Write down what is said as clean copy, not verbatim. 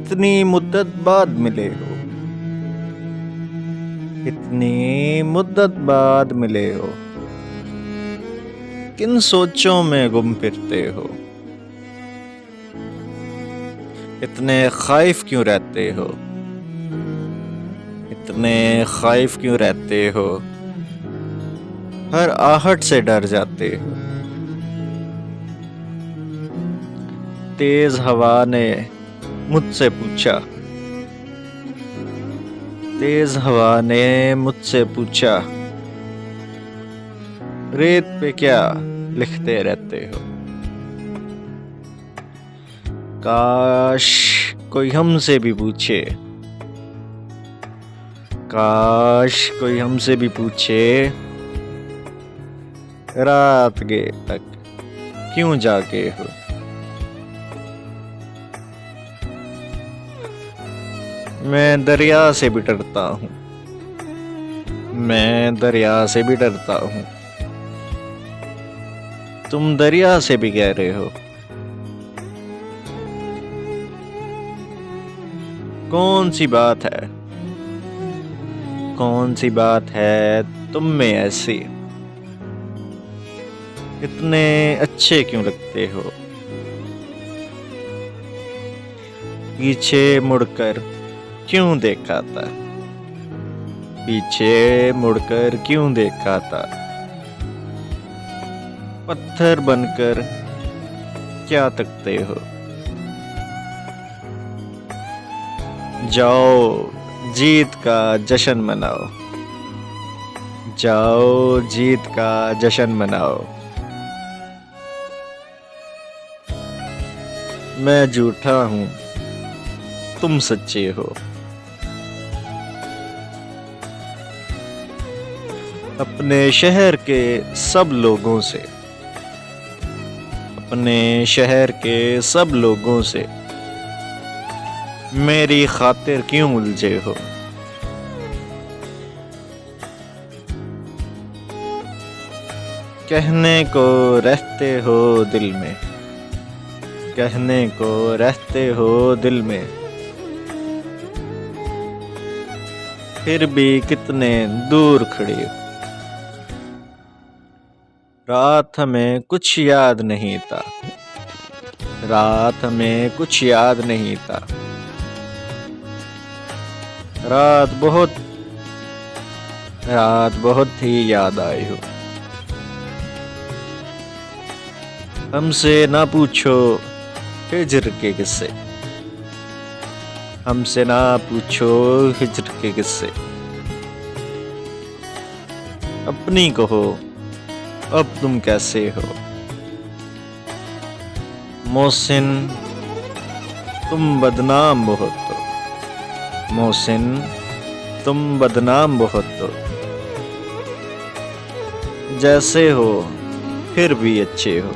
इतनी मुद्दत बाद मिले हो, इतनी मुद्दत बाद मिले हो, किन सोचों में गुम फिरते हो, इतने खाइफ क्यों रहते हो, इतने खाइफ क्यों रहते हो, हर आहट से डर जाते हो। तेज हवा ने मुझसे पूछा, तेज हवा ने मुझसे पूछा, रेत पे क्या लिखते रहते हो। काश कोई हमसे भी पूछे, काश कोई हमसे भी पूछे, रात के तक क्यों जागे हो। मैं दरिया से भी डरता हूँ, मैं दरिया से भी डरता हूँ, तुम दरिया से भी गहरे हो। कौन सी बात है, कौन सी बात है तुम में ऐसी, इतने अच्छे क्यों लगते हो। पीछे मुड़कर क्यों देखा था, पीछे मुड़कर क्यों देखा था, पत्थर बनकर क्या तकते हो। जाओ जीत का जश्न मनाओ, जाओ जीत का जश्न मनाओ। मैं झूठा हूँ, तुम सच्चे हो। अपने शहर के सब लोगों से, अपने शहर के सब लोगों से मेरी खातिर क्यों उलझे हो। कहने को रहते हो दिल में, कहने को रहते हो दिल में, फिर भी कितने दूर खड़े हो। रात हमें कुछ याद नहीं था, रात हमें कुछ याद नहीं था, रात बहुत ही याद आई हो। हमसे ना पूछो हिज्र के किस्से, हमसे ना पूछो हिज्र के किस्से, अपनी कहो अब तुम कैसे हो। मोहसिन तुम बदनाम बहुत हो, मोहसिन तुम बदनाम बहुत हो, जैसे हो फिर भी अच्छे हो।